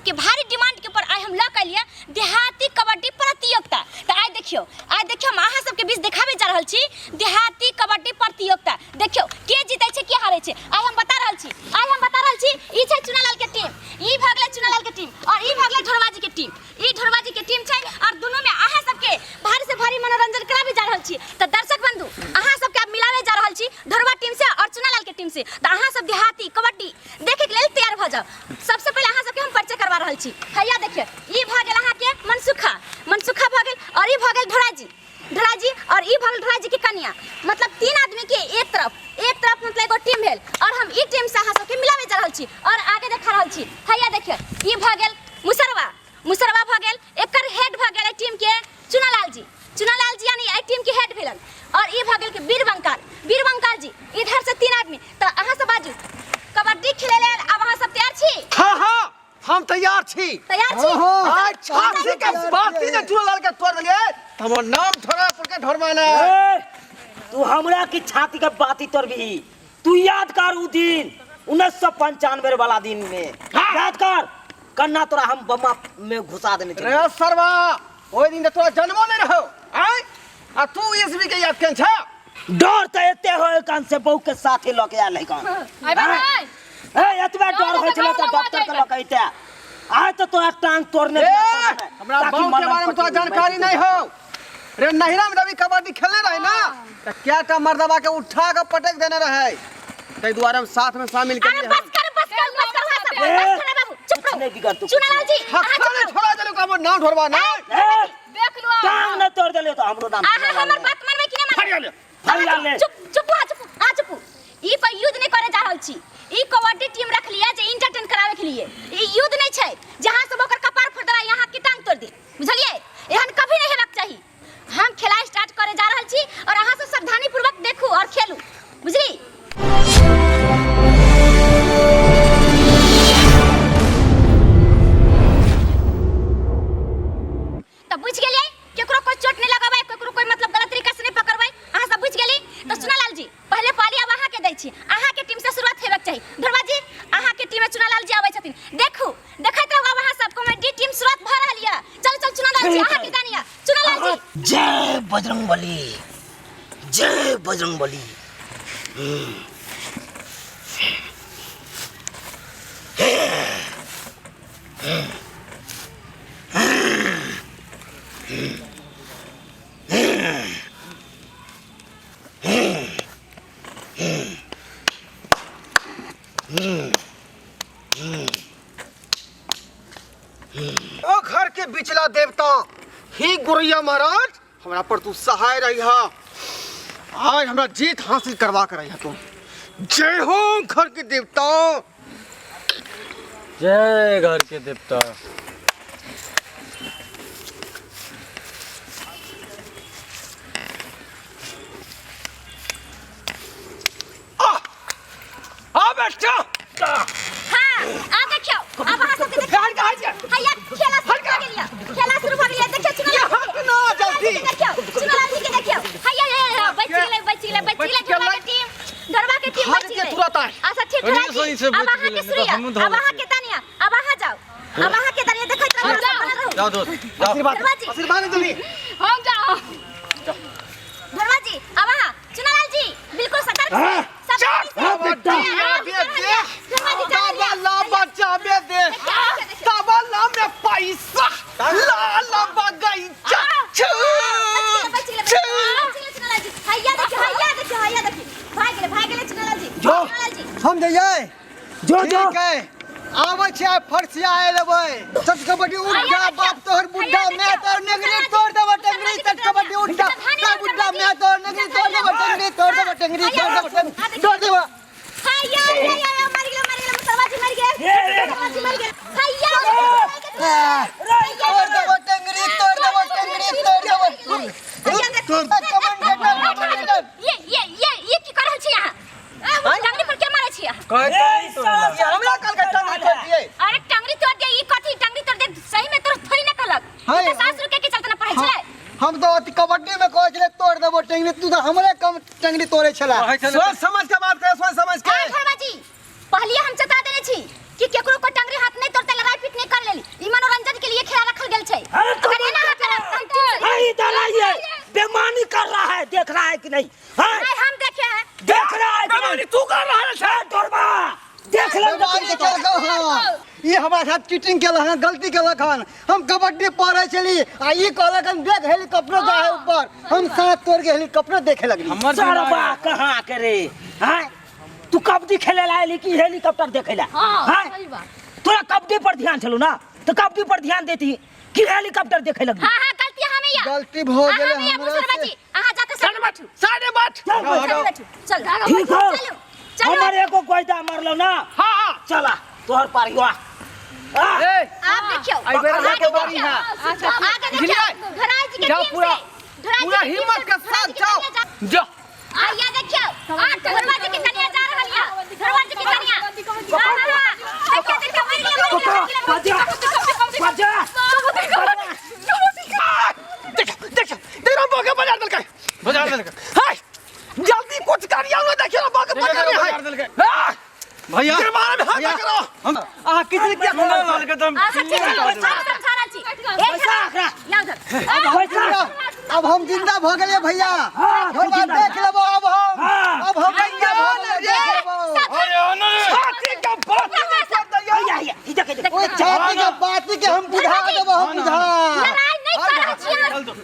सबके भारी डिमांड के ऊपर आज हम ला के लिए देहाती कबड्डी प्रतियोगिता। तो आज देखियो हम अहाँ सबके बीच देखावे जा रहल छी देहाती कबड्डी प्रतियोगिता। देखियो के जीते छै के हारे छै आज हम बता रहल छी। ई छै चुनालाल के टीम, ई भागले चुनालाल के टीम और ई भागले ढोरबाजी के टीम। ई ढोरबाजी के टीम छै और दोनों में अहाँ सबके भारी से भारी मनोरंजन करावे जा रहल छी। तो दर्शक बंधु अहाँ सबके अब मिलावे जा रहल छी ढोरबा टीम से और चुनालाल के टीम से। तो अहाँ सब देहाती कबड्डी देखे के लेल तैयार भ जाओ। सबसे पहले अहाँ सबके हम परिचय करवा रहल छी। हैया देखिए ई भ गेल अहाँ के मनसुखा भ गेल और ई भ गेल ढोराजी और ई भ गेल ढोराजी के कन्या। मतलब तीन आदमी के एक तरफ मतलब एगो टीम भेल और हम ई टीम से अहाँ सबके मिलावे जा रहल छी और आगे देखा रहल छी। हैया देखिए ई भ गेल मुसरवा भ गेल, एकर हेड भ गेल टीम के चुनालाल जी यानी आई टीम के हेड भेलन और ई भ गेल के वीरबंकार जी। इधर से तीन आदमी। तो अहाँ सब बाजू कबड्डी खेले ले अब अहाँ सब तैयार छी? हां हम तैयार छी। आज छाती के बाती ने चुनालाल के तोड़ देलिए। हमर नाम ढोरापुर के ढोरमाना। तू हमरा की छाती के बाती तोड़बी। तू याद कर उ दिन 1995 वाला दिन में याद कर कन्ना तोरा हम बम्मा में घुसा देने थे। रे सरवा ओइ दिन तोरा जन्मो नहीं रहो आय आ तू इसवी के याद केन छ? डर त एते होय कान से बहु के साथे लके आल है कान। आइ भाई ए एतबा डर होय छले त डॉक्टर के लके आइते आय तो तोरा टांग तोड़ने हमरा बहु के बारे में तोरा जानकारी नहीं हो। रे नहिरा में जब कबड्डी खेलने रहे ना त क्याटा मर्दबा के उठा के पटक देने रहे। तै दुआरे हम साथ में शामिल कर लिए। बस कर बाबू चुप रहो। नहीं बिगड़ तू चुनालाल जी हखले छोड़ा देलो का नाम ढोरबा ना। देख लो टांग न तोड़ देले तो हमरो नाम आहा हमर बात मानबे कि नहीं फरिया ले चुप ई पर युद्ध नहीं करे जा रहल छी। ई कबड्डी टीम रख लिया जे एंटरटेन करावे के लिए। ई युद्ध नहीं छै जहां सब ओकर कपार फटरा यहां की टांग तोड़ दे। बुझलिए एहन कभी नहीं हेबाक चाहिए। हम खेला स्टार्ट करे जा रहल छी और अहां सब सावधानी पूर्वक देखू और खेलू। बुझली तो बुझ गेलिए केकरो कोई चोट नहीं लगाबै केकरो कोई मतलब गलत तरीका से नहीं पकड़बै। अहां सब बुझ गेली। तो चुनालाल जी पहले पाली अब अहां के दै छी। अहां के टीम से शुरुआत हेबाक चाहिए। ढोरबा जी अहां के टीम में चुनालाल जी आबै छथिन। देखू देखैत रहू अब अहां सब कॉमेडी टीम शुरुआत भ रहल या। चल चुनालाल जी अहां के गानिया। चुनालाल जी जय बजरंगबली जय बजरंगबली। ओ घर के बिचला देवता ही गुरैया महाराज हमरा पर तू सहाय रही हा। आज हमरा जीत हासिल करवा कर रही हा तू। जय हो घर के देवता। जय घर के देवता। आ बेटा हां आ देखियो अब अहां सब के गाड़ी कहां छै? हैया खेला शुरू भ गेलिया देखियो चुनालाल यहाँ ना जल्दी देखियो चुनालाल जी के देखियो हैया बच गेले ढोरबा के टीम बच गेले तुरंत आए। अच्छा ठीक है अब अहां के सुरिया अब अहां के तानिया अब अहां जाओ। अब अहां के तानिया देखैत रहो। जाओ दोस्त आशीर्वाद दे दी। हम जाओ ढोरबा जी अब अहां चुनालाल जी बिल्कुल सतर्क बेटा ला बच्चा बे दे तबला में पैसा ला बगैचा भाग गेले चुनालाल जी हम जइए जो ठीक है आवे छै फरसिया आए लेबै। सब कबड्डी उठ जा बाप तोहर बुड्ढा मैं तोर नगरी तोड़ देबो टंगरी तक कबड्डी उठ जा का बुड्ढा मैं तोर नगरी तोड़ देबो टंगरी तोड़ देबो हैया मर गेले मुसलमान जी मर गए हैया तोड़ देबो टंगरी ये की कर रहल छी यहां? टंगरी पर के मारे छी यहां? ये हमरा कल के टंगरी तोड़ दिए। अरे टंगरी तोड़ दिए ई कथी टंगरी तोड़ दे सही में तोर थोड़ी ना कहलक। ई तो सास रुके के चलते ना पड़े छै। हम तो कबड्डी में कहै छले तोड़ देबो टंगरी तू तो हमरे कम टंगरी तोड़े छला। सोच समझ के बात करे सोच समझ के। ढोरबा जी पहले हम चता देने छी कि केकरो को टंगरी हाथ नहीं तोड़ते लड़ाई पीट नहीं कर लेली। नहीं हां नहीं हम देखे हैं। देख रहा है कि तू कर रहा है तोरबा देख ले हाँ ये हमारे साथ चीटिंग केलक हन गलती केलक हन हम कबड्डी पढ़े चली आ ई कहलक हम देख हेलीकॉप्टर जा है ऊपर हम साथ तोड़ के हेलीकॉप्टर देखे लगली हमर सरबा कहां करे हैं तू कबड्डी खेले लायली कि हेलीकॉप्टर देखे ला हां सही बात। तोरा कबड्डी पर ध्यान चलो ना तो कबड्डी पर ध्यान देती कि हेलीकॉप्टर देखे लगी हां हां गलती हमें या गलती हो गेले हमरा हमरा से। आहा जाके साइड में बैठू। साढ़े बैठ चल बैठू चल ठीक हो चलो चलो हमारे को गोइदा मारलो ना हां चला तोहर पारी हुआ आप देखियो आई बेर आगे बारी है आगे देखियो धराई जी के जाओ टीम पूरा- से धराई पूरा जी की टीम हिम्मत से, के धराई साथ जी की जाओ। कन्या जा आया देखियो आ धरवाजी की कन्या जा रहल या धरवाजी की कन्या हां हां देखियो देखियो मर गया बाजा देख तेरा बगे बाजार दल के बाजार दल के हाय जल्दी कुछ करियो ना देखियो बगे बाजार दल के भैया जमाना में हाथ करो हम आ किसी क्या बाजार दल के तुम आ सब ठीक है समझा रहा छी पैसा आखरा या उधर पैसा अब हम जिंदा भ गेलिए भैया हाँ, हम जिंदा। देख लेबो हाँ। अब हम जिंदा भ गेलिए देख लेबो अरे अनरे छाती का बात या इधर के ओए छाती का बात के हम बुझा देबो हम बुझा लड़ाई नहीं कर छी चल दो ए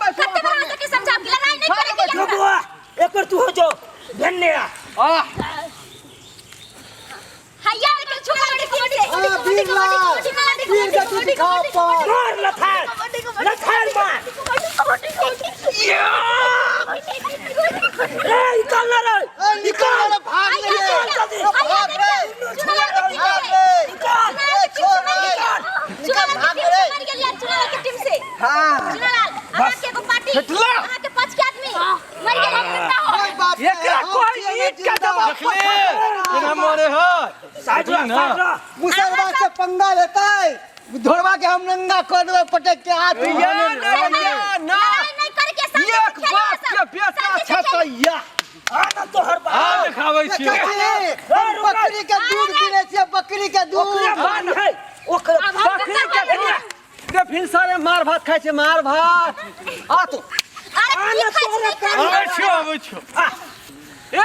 बस कत्ते बड़ा के समझा कि लड़ाई नहीं करेंगे जो बुआ एक बार तू हो जो धन्य हैया देखियो छुपा के टीम से आ बीरला बीर का तू दिखा पा मार लथार मार ए निकल ना रे ए निकल रे भाग ले भाग रे भाग ले छोड़ रे भाग रे मर गेल यार चुनाव के टीम से हां चुनाव बस के को पार्टी हिटलर। वहां के 5 के आदमी मर गेल कोई बात ये क्या कोई ईद का दबा देखले बिना मोरे है साइड रहा मुसलमान से पंगा लेता है धोरवा के हम नंगा कर देबे पटक के हाथ में नहीं करके साथ एक बात के बेटा छतैया आना तो हर आ बार दिखाबै छी बकरी के दूध पीने से बकरी के दूध है ओकर बकरी के धनिया रे फिर सारे मार भात खाए छे मार भात आ तो अरे आबै छी आबै छी ए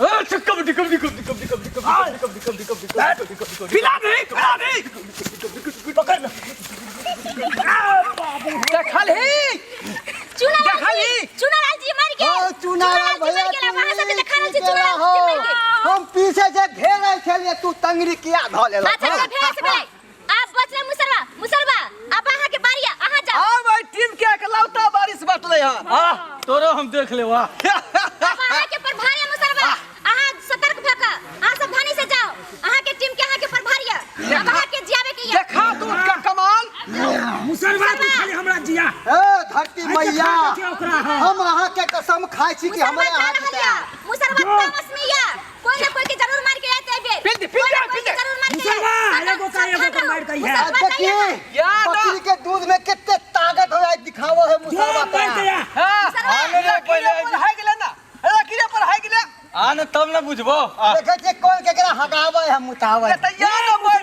अच्छा कबड्डी कबड्डी कबड्डी कबड्डी कबड्डी कबड्डी कबड्डी कबड्डी कबड्डी कबड्डी पिला नहीं पकड़ देखली चुनाव जी मर गए ओ चुनाव भैया वहां से दिखा रहे चुनाव मर गए हम पीछे से घेरे छलिए तू तंगरी किया ध लेला अच्छा अच्छा भेड़ से भेड़ आप बच रहे मुसलवा अब आहा के बारी आहा जाओ आ भाई टीम के एकलौता बारिश बटले हां आ तोरो हम देख ले वाह आहा के पर भारी मुसलवा आहा सतर्क भका आहा सावधानी से जाओ आहा के टीम के आहा के पर भारी अब आहा के जियावे के ये देखा तू का कमाल मुसलमान तू खाली हमरा जिया ए धरती मैया हम अहाँ के कसम खाई छी कि हमरे हाथ रहलिया मुसलवा तामस में या कोई ना कोई के जरूर मार के आते बे जरूर मार के मुसलमान एगो का मार गई है आज देखिए बकरी के दूध में कितने ताकत हो जाए दिखावो है मुसलमान मार गया आने रे पहले है गेले ना अरे किरे पर है गेले आने तब ना बुझबो देखे जे कौन केकरा हगावे हम मुतावे तैयार न मर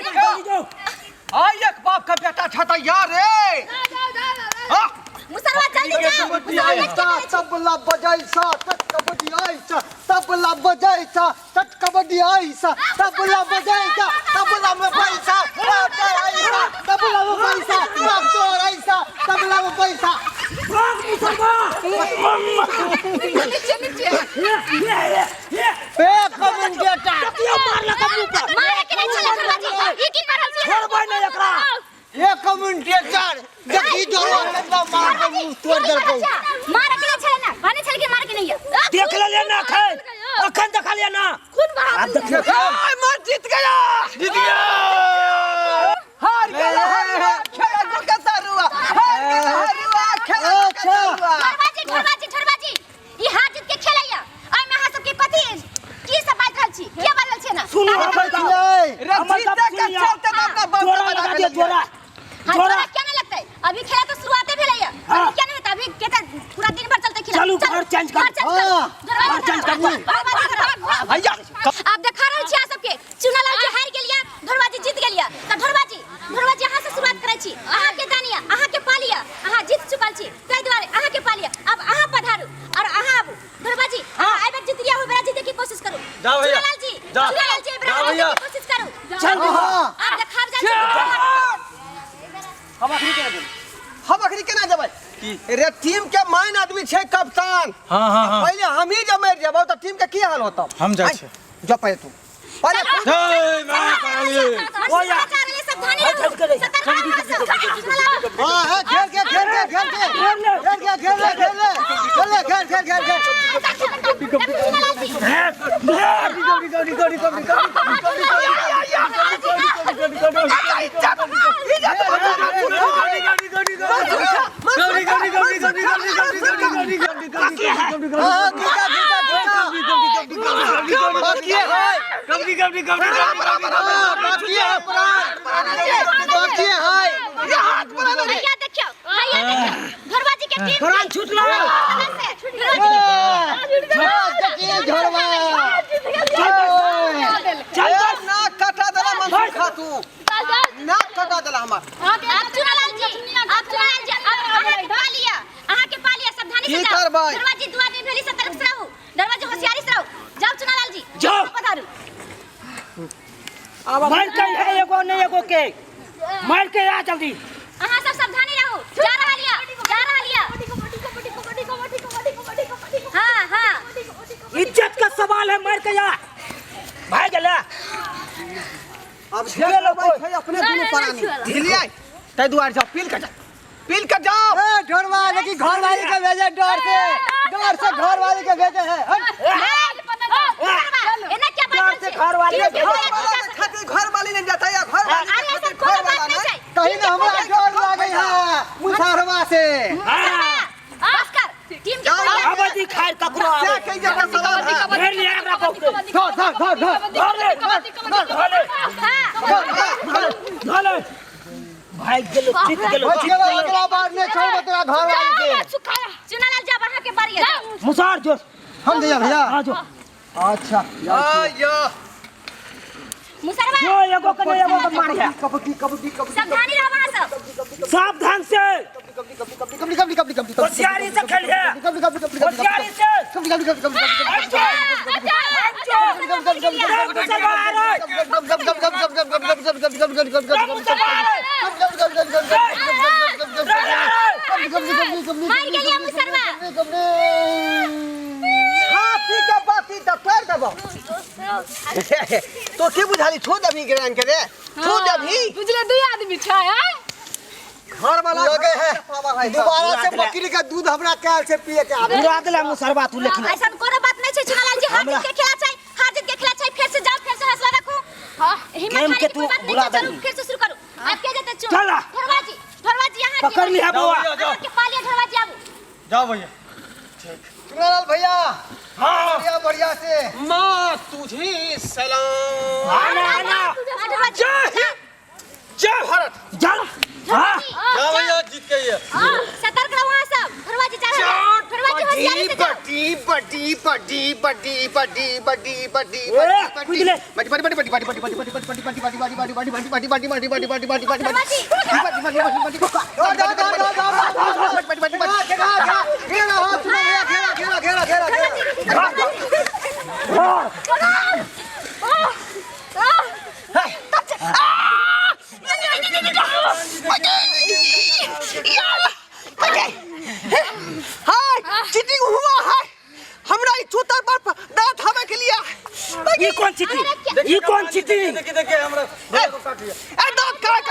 आ एक बाप का बेटा छतैया रे हां मुसलवा जल्दी जाओ तबला बजाइसा तट कबड्डी आइसा तबला बजाइसा तट कबड्डी आइसा तबला बजाइसा तबला में पैसा आइसा तबला में पैसा आइसा तबला में पैसा भाग मुसलमान ये पे कमेंटेटर ये मार लगा मुंह पर मारे के नहीं चला धरवाजी ये की करल छी छोड़ भाई नहीं एकरा ये कमेंटेटर देखी डरो लगा मार के मुंह तोड़ दे को मारे के नहीं चला ना माने चल के मार के नहीं है देख ले ना खैर अखन देखा लिया ना खून बहा अब देख मैं जीत गया हार गया खेला को कैसा हुआ हार गया खेला ठरबाजी ई हार जीत के खेलैया आई में हां सबके कथि की सब बात रहल छी के बात रहल छै ना सुनो हमर जोरा लगा दिया जोरा जोरा क्या नहीं लगता है अभी खेला तो शुरुआते भेलैया अभी क्या नहीं होता अभी केता पूरा दिन भर चलते खेला चलो घर चेंज कर घर चेंज कर भैया आप देखा रहल छी आ सबके चुनाव जे हार गेलिया धरवाजी जीत गेलिया त धरवाजी यहां से शुरुआत करै छी अहाँ के दानिया अहाँ के पालिया अहाँ जीत चुकल छी तै द्वारे अहाँ के पालिया अब अहाँ पधारू और अहाँ जाओ भैया। चुनालाल जी, जाओ। चुनालाल जी, जाओ भैया। कोशिश करो। चल हाँ। आप देखाब जाए। हम आखिरी केना देब हम अखरी केना जेबै रे टीम के मेन आदमी छै कप्तान हाँ हाँ हाँ पहले हम ही जब मर जेबौ त टीम के की हाल होतौ हम जाइ छै। जो पहले तू पहले जय मां काली। ओया सावधानी रहो। सतर्क रहो। हां है खेल के खेल ले खेल ले खेल ले खेल ले भैया देखियो घरवाजी के टीम फरान छूटलो नाक कटा देला मंसूर खा तू नाक कटा देला हमार आप चुनालाल जी आप पालिया अहाँ के पालिया सावधानी से की जाओ करबै? दरवाजे दुआ में भेली सतर्क से रहू दरवाजे होशियारी से रहू जाओ चुनालाल जी जाओ। पधारू मार के है एगो नहीं एगो के मार के आ जल्दी अहाँ सब सावधानी रहू जा रहलिया हां हां इज्जत का सवाल है मार के जा भाग गेला अब खेल कोई अपने दुनु परानी ढिलिया तै दुआर जाओ पील के जाओ ए ढोरवा लेकिन घर वाले के भेजे डर से घर वाले के भेजे है एना क्या बात से घर वाले खातिर घर वाली नहीं जाता या घर वाली अरे ऐसा कोई बात नहीं छै कहीं ना हमरा डर लागे है मुसारवा से बस कर टीम के आबादी खार ककरो क्या आवे कहीं जगह सवाल है घेर लिया हमरा पहुंचे धर धले भाग गेलो चित गेलो एकरा बाद ने छोड़ तेरा घर वाले के चुनालाल जा वहां के बारी है मुसार जो हम दिया भैया आ जो अच्छा या मुसरवा जो एगो के नहीं एगो के मार गया कबड्डी सावधानी रहो वहां सब सावधान से होशियारी से खेलिए होशियारी से मार गेलिया मुसरवा हाथी के बाती त फेर देबो तो की बुझाली छो देबी ग्रान के रे छो देबी बुझले दुई आदमी छै घर वाला लगे है दोबारा से बकरी का दूध हमरा काल से पिए के आवे उड़ा देला मुसरबा तू लेकिन ऐसा कोनो बात नहीं छै चुनालाल जी हाजिर के खेला छै हाजिर के खेला छै फिर से जाओ फिर से हौसला रखो हां गेम के तू बुला दे फिर से शुरू करो आप के जाते चुन चला। धरवाजी यहां पकड़ लिया बुआ के पालिया धरवाजी आबू जाओ भैया। चुनालाल भैया हाँ बढ़िया बढ़िया से माँ तुझे सलाम। आना आना धरवाजी जय भारत। चल हां जाओ भैया जीत गई है। सतर्क रहो वहां सब धरवाजी जा रहे धरवाजी होशियारी से जाओ चीटिंग हुआ है हमरा ई चूतर पर दांत हवे के लिए ये कौन चिट्ठी ये कौन चिट्ठी देखिए हमरा भैया को काट लिया। ए दांत काट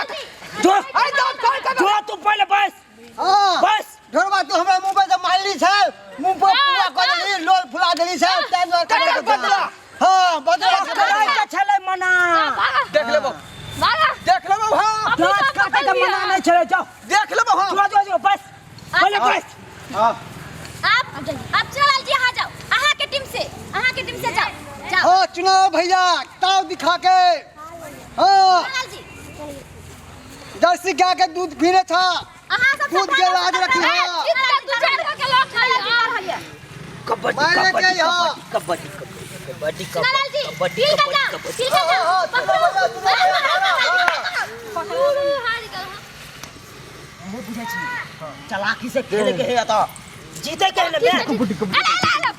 जो ए दांत काट जो तू पहले बस हां बस ढोरवा तू हमरा मुंह पे जब मारली छै मुंह पर पूरा कर देली लोल फुला देली छै तै द्वारा काट बदला हां बदला कराई के छले मना देख लेबो हां दांत काटे के मना नहीं छले जाओ देख लेबो हां जो बस पहले बस हां आप चुनालाल जी यहां जाओ अहां के टीम से जाओ हां चुनाव भैया ताव दिखा के हां चुनालाल जी जर्सी गाय के दूध पीने था अहां सब दूध के लाज रखी हां कबड्डी मारने के यहाँ। कबड्डी चुनालाल जी ढील कर जाओ चलाकी से खेले के है तो जीते के है ना अरे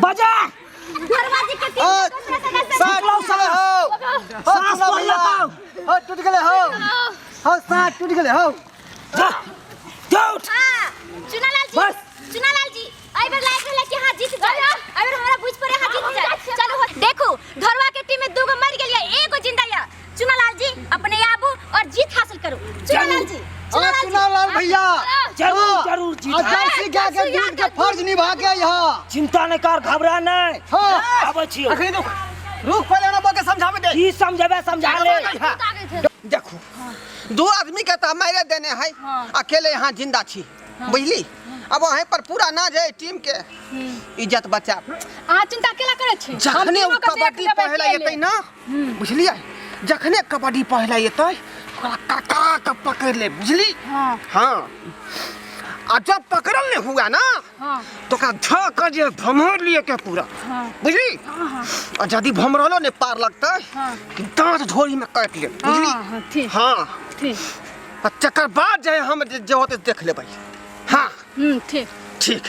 बजा दरवाजे के टूट गए हो साथ टूट गए हो चुनालाल जी आई बार लाइट लेके हां जीत जाए अगर हमारा बुझ पर हां जीत जाए चलो देखो धरवा के टीम में 2 गो मर गेलिए एगो जिंदा है चुनालाल जी अपने आबू और जीत हासिल करो चुनालाल जी चुनालाल भैया जरूर जीत जर्सी गाय के दूध के फर्ज निभा के यहाँ चिंता नहीं कर घबरा नहीं हाँ आबै छी रुक पहले ना बोके समझावे दे की समझावे समझा ले देखो दो आदमी के तो मारे देने है अकेले यहाँ जिंदा छी बुझली अब वहीं पर पूरा ना जाए टीम के इज्जत बचा आ चिंता केला करे छी जखने वो कबड्डी पहला येतै ना बुझलिए जखने कबड्डी पहला येतै ओकरा काका के पकड़ ले बुझली हाँ आ जब पकड़ल नहीं हुआ ना तो का झक जे भमर लिए के पूरा बुझली और यदि भमरलो ने पार लगता दांत झोरी में काट ले बुझली हाँ ठीक चक्कर बाद जाए हम जो होते देख लेबै हाँ ठीक ठीक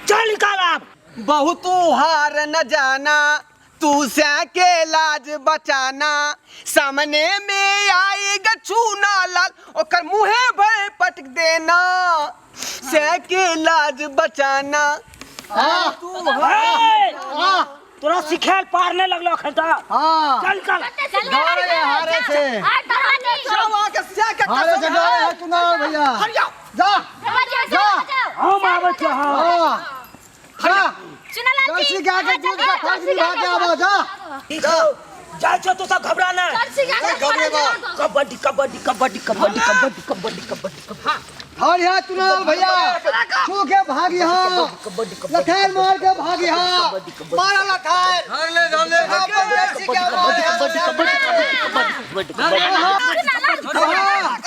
चल निकाल आप बहुत हार न जाना तू से के लाज बचाना सामने में आएगा चूना लाल ओकर मुहे भय पटक देना से के लाज बचाना तोरा सिखेल पार नहीं लगलो खंता चल निकाल हारे से जावा के से के हारे से डरे है चुनाव भैया जा हम आबै छी हां जा चुनालाल जी जर्सी गाय के दूध के फर्ज निभा के आबो जा जा छ तो सब घबरा नहीं घबरेबा कबड्डी कबड्डी कबड्डी कबड्डी कबड्डी कबड्डी कबड्डी और यहाँ चुनाव भैया छू के भाग यहाँ लठैर मार के भाग यहाँ मारा लठैर जर्सी के भागा भैया भागा चुनाव भैया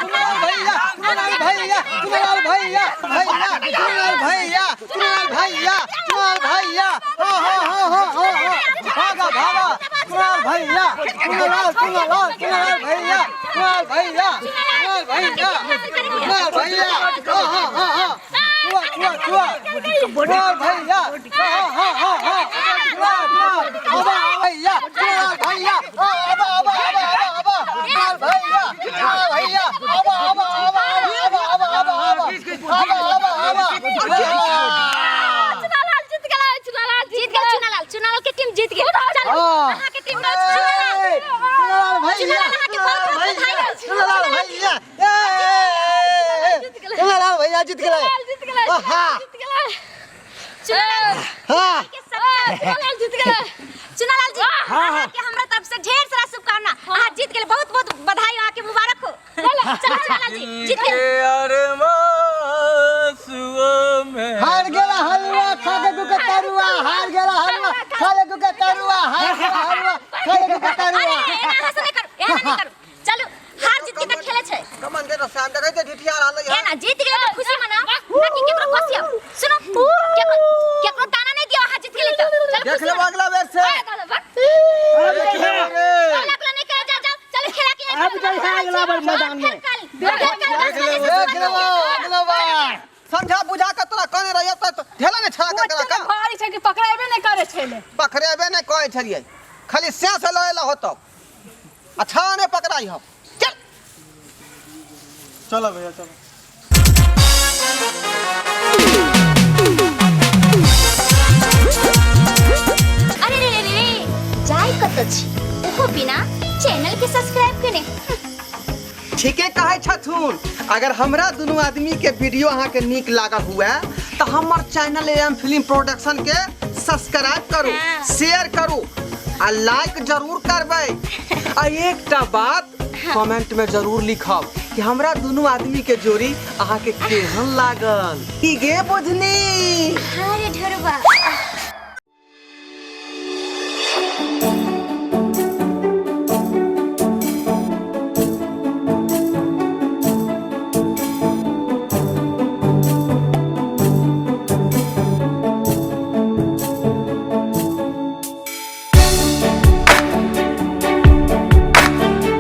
चुनाव भैया चुनाव भैया भैया चुनाव भैया चुनाव भैया चुनाव भैया भागा भागा चुनाव भैया चुनाव चुनाव चुनाव भैया चुनाव भैया चुनाव भैया चुनाव भैया चुआ चुआ चुआ चुनाव भैया आबा भैया चुनाव भैया आबा आबा आबा आबा चुनाव भैया चुनाव भैया आबा आबा आबा आबा आबा आबा आबा आबा चुनालाल जीत गया चुनालाल की टीम जीत गई चलो वहां की टीम चुनाव भैया चुनाव भैया चुनाव भैया जीत गए चुनालाल जी के हमरा तरफ से ढेर सारा शुभकामना आप जीत गए बहुत बहुत बधाई वहां के मुबारक हो चलो चुनालाल जी जीत गए हार गेला हलवा खा के दुके तरुआ हार गेला हलवा खा के दुके तरुआ हार गेला हलवा खा के दुके तरुआ एना हंस नहीं करो चलो हार जीत के तक खेले छै कमन दे रसाम देखै ते ढिठिया रहलै एना जीत गए तो खुशी मना बाकी केकरो पसिया सुनो केकरो दाना नहीं दियो हार जीत गेले तो चलो देख ले अगला बेर से नहीं करे जा चलो खेला के अब चल अगला बार मैदान में देख ले अगला बार समझा बुझा के तोरा कने रहियो त ढेला ने छड़ा के करा का भारी छै कि पकड़ाबे नहीं करे छले पकड़ेबे ने कहै छलिए खाली से लएला होतो अच्छा ने पकड़ाई हम चल चलो भैया चलो अरे रे रे रे जाय कत छी ओहो बिना चैनल के सब्सक्राइब कने ठीके कहै छथुन अगर हमरा दोनों आदमी के वीडियो अहाँ के नीक लागल हुआ तो हमर चैनल एम फिल्म प्रोडक्शन के सब्सक्राइब करू शेयर करू आ लाइक जरूर करबै आ एकटा बात कमेंट में जरूर लिखब कि हमरा दोनों आदमी के जोड़ी अहाँ के केहन लागल की गे बुझनी अरे ढरवा